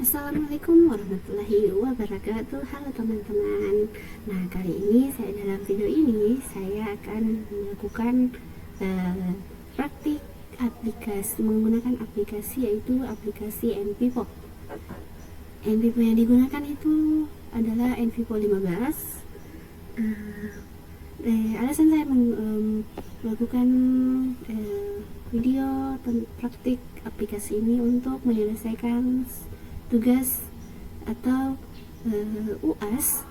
Assalamualaikum warahmatullahi wabarakatuh. Halo teman-teman. Nah, kali ini dalam video ini saya akan melakukan praktik menggunakan aplikasi, yaitu aplikasi NVivo. NVivo yang digunakan itu adalah NVivo 15. Alasan saya melakukan video praktik aplikasi ini untuk menyelesaikan tugas atau UAS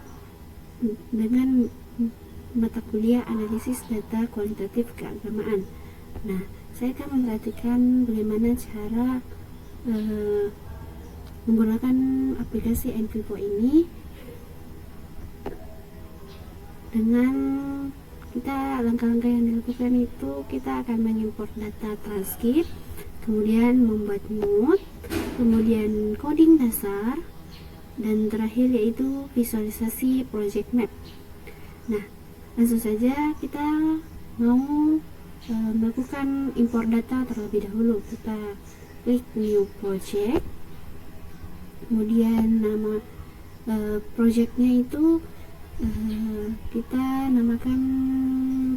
dengan mata kuliah analisis data kualitatif keagamaan. Nah, saya akan memperhatikan bagaimana cara menggunakan aplikasi NVivo ini. Dengan langkah-langkah yang dilakukan itu, kita akan mengimport data transkrip, kemudian membuat note, kemudian coding dasar, dan terakhir yaitu visualisasi project map. Nah, langsung saja kita mau melakukan import data terlebih dahulu. Kita klik new project, kemudian nama projectnya itu kita namakan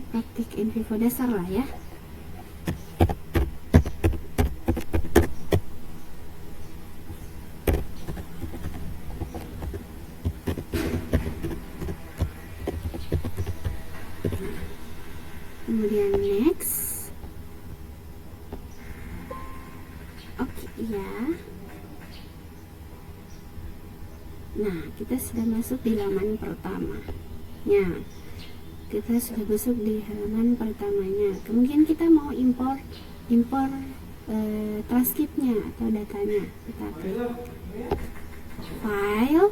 praktik NVivo dasar lah ya. Kemudian next. Oke, ya. Nah, kita sudah masuk di halaman pertamanya. Kemudian kita mau import transkripnya atau datanya. Kita klik file,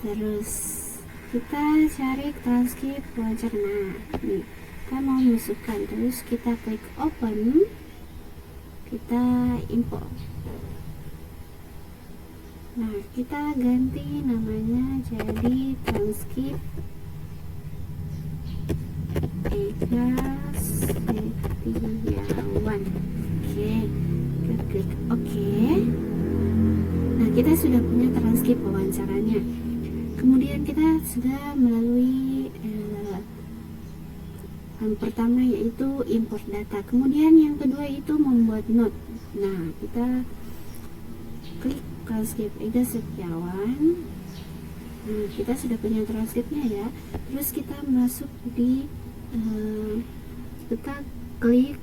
terus kita cari transkrip wawancara. Nah, nih kita mau masukkan, terus kita klik open, kita import. Nah, kita ganti namanya jadi transkrip Ega Setiawan. Oke, kita klik oke. Nah, kita sudah punya transkrip wawancaranya. Kemudian kita sudah melalui yang pertama yaitu import data. Kemudian yang kedua itu membuat note. Nah, kita klik transkrip Ega Setiawan. Nah, kita sudah punya transkripnya ya. Terus kita masuk di kita klik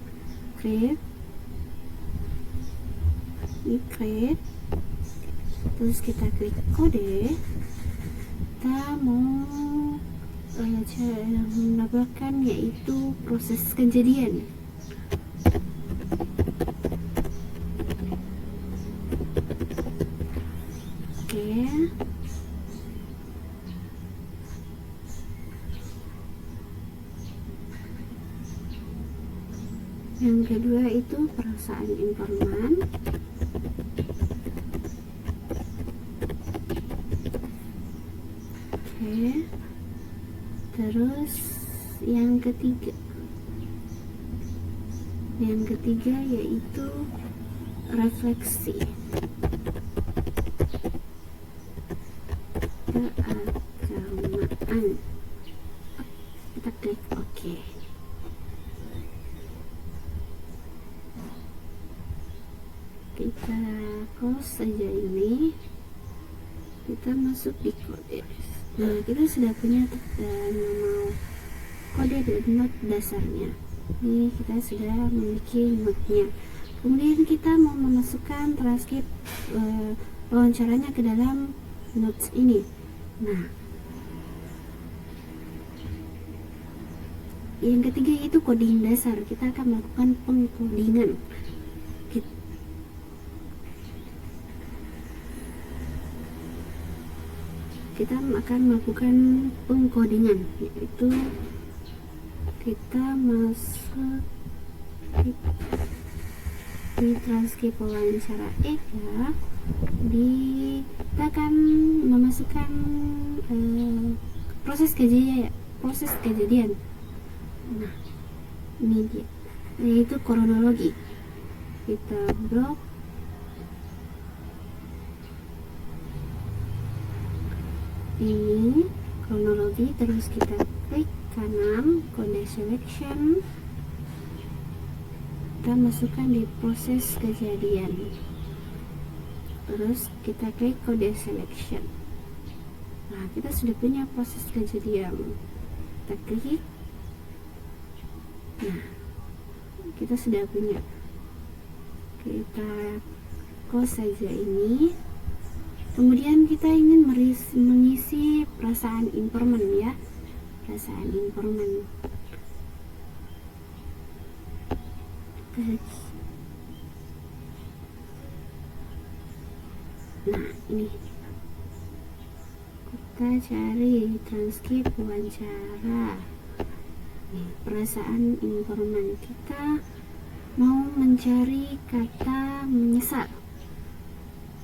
create, terus kita klik kode. Kita mau menambahkan yaitu proses kejadian. Oke. Yang kedua itu perasaan informan. Oke. Terus yang ketiga yaitu refleksi keagamaan. Kita klik oke. Kita close saja ini, kita masuk di kode. Nah, kita sudah punya nama kode dan note dasarnya. Ini kita sudah memiliki note-nya. Kemudian kita mau memasukkan transkrip wawancaranya ke dalam notes ini. Nah, yang ketiga itu coding dasar. Kita akan melakukan pengkodingan. Kita akan melakukan pengkodingan, yaitu kita masuk di transkrip wawancara Ega. Kita akan memasukkan proses kejadian. Nah, ini dia, yaitu kronologi. Kita blok ini kronologi, terus kita klik kanan kode selection, kita masukkan di proses kejadian, terus kita klik kode selection. Nah, kita sudah punya proses kejadian, kita klik. Nah, kita sudah punya. Kita close saja ini. Kemudian kita ingin mengisi perasaan informan ya, perasaan informan. Nah, ini kita cari transkrip wawancara. Nih, perasaan informan, kita mau mencari kata menyesal.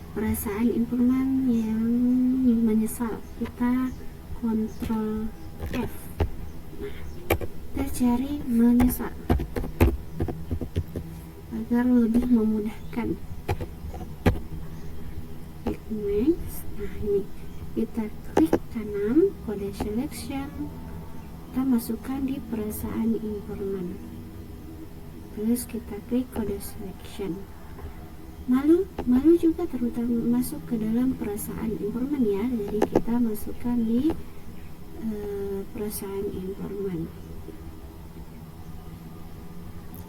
Perasaan informan yang menyesal, kita kontrol F. Nah, kita cari menyesal agar lebih memudahkan. Klik next. Nah, ini kita klik kanan kode selection, kita masukkan di perasaan informan, terus kita klik kode selection. Malu juga terutama masuk ke dalam perasaan informan ya, jadi kita masukkan di perasaan informan.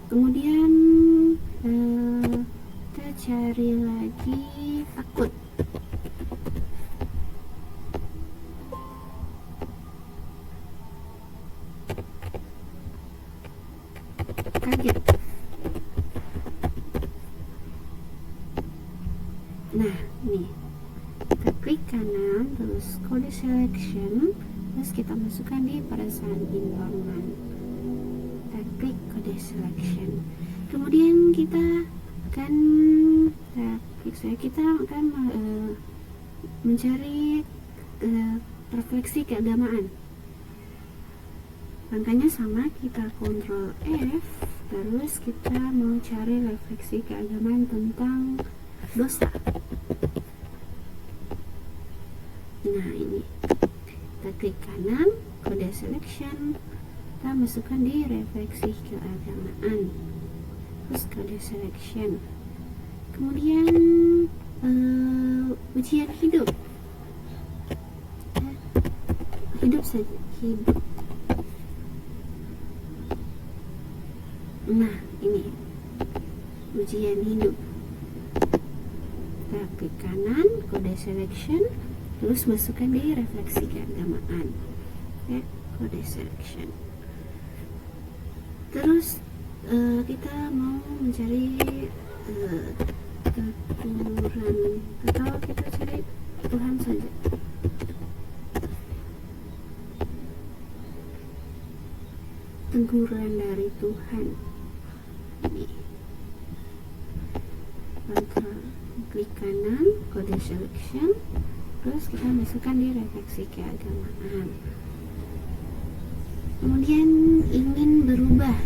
Kemudian kita cari lagi takut. Kaget. Nah, nih kita klik kanan, terus kode selection, terus kita masukkan di perasaan informan. Kita klik kode selection. Kemudian kita akan mencari refleksi keagamaan. Langkahnya sama, kita kontrol F, terus kita mau cari refleksi keagamaan tentang dosa. Nah, ini kita klik kanan kode selection, kita masukkan di refleksi keagamaan, terus kode selection. Kemudian ujian hidup saja, hidup. Nah, ini ujian hidup. Kita klik kanan kode selection, terus masukkan di refleksi keagamaan. Oke, kode selection. Terus kita mau mencari teguran, atau kita cari Tuhan saja. Teguran dari Tuhan. Ini klik kanan kode selection, terus kita masukkan di refleksi keagamaan. Kemudian ingin berubah.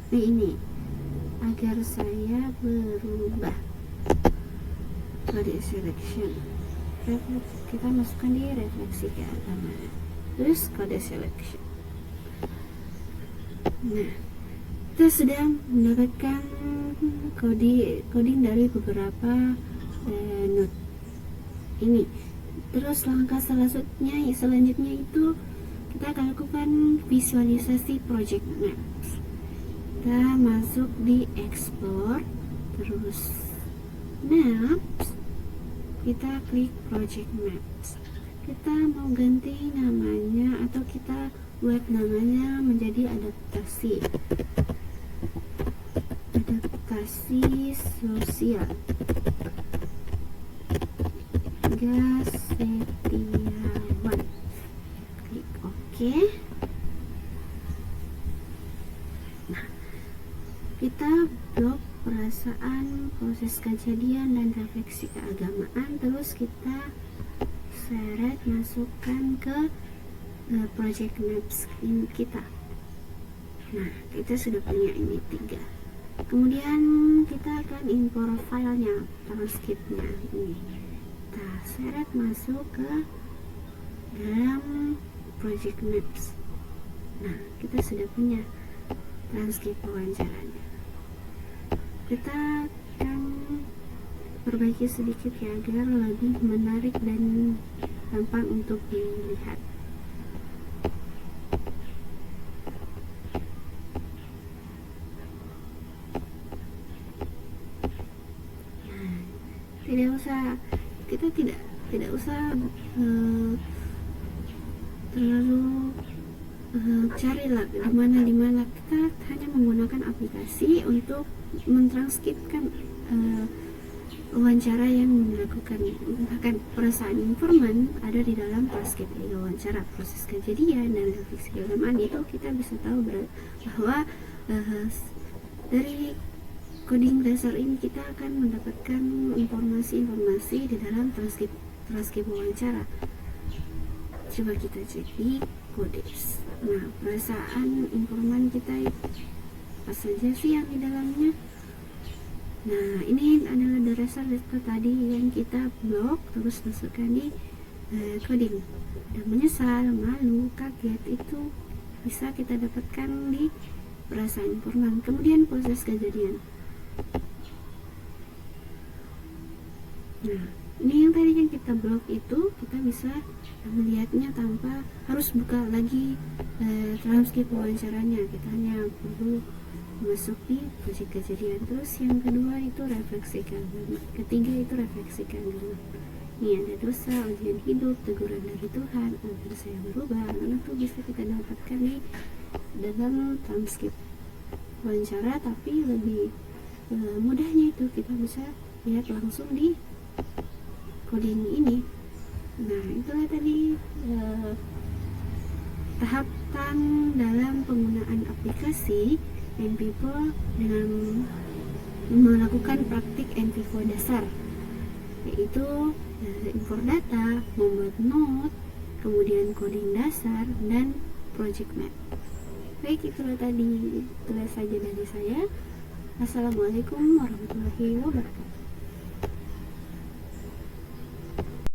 Nah, ini agar saya berubah, kode selection. Kita masukkan di refleksi keagamaan, terus kode selection. Nah, kita sudah mendapatkan coding dari beberapa note ini. Terus langkah selanjutnya itu kita akan lakukan visualisasi project maps. Kita masuk di explore, terus maps, kita klik project maps. Kita mau ganti namanya atau kita buat namanya menjadi adaptasi sosial Gas Setiawan. Klik OK. Nah, kita blok perasaan, proses kejadian, dan refleksi keagamaan. Terus kita seret masukkan ke project maps kita. Nah, kita sudah punya ini 3. Kemudian kita akan import filenya, transkripnya ini. Kita seret masuk ke dalam Project Maps. Nah, kita sudah punya transkrip wawancaranya. Kita akan perbaiki sedikit ya agar lebih menarik dan gampang untuk dilihat. Kita tidak usah terlalu carilah di mana kita hanya menggunakan aplikasi untuk mentranskripkan wawancara yang dilakukan. Bahkan perasaan informan ada di dalam transkrip wawancara, proses kejadian dan refleksi keagamaan itu kita bisa tahu bahwa dari coding dasar ini kita akan mendapatkan informasi-informasi di dalam transkrip wawancara. Coba kita cek di Codex. Nah, perasaan informan kita apa saja sih yang di dalamnya? Nah, ini adalah dasar data tadi yang kita blok terus masukkan di coding. Dan menyesal, malu, kaget itu bisa kita dapatkan di perasaan informan. Kemudian proses kejadian. Nah, ini yang tadi yang kita blok itu kita bisa melihatnya tanpa harus buka lagi transkrip wawancaranya. Kita hanya perlu masuk di proses kejadian. Terus yang kedua itu refleksi keagamaan. Ketiga itu refleksi keagamaan. Ini ada dosa, ujian hidup, teguran dari Tuhan agar saya berubah. Nah, itu bisa kita dapatkan di dalam transkrip wawancara, tapi lebih mudahnya itu kita bisa lihat langsung di coding ini. Nah, itulah tadi tahapan dalam penggunaan aplikasi NVivo dengan melakukan praktik NVivo dasar, yaitu import data, membuat note, kemudian coding dasar, dan project map. Baik, itulah saja dari saya. Assalamualaikum warahmatullahi wabarakatuh.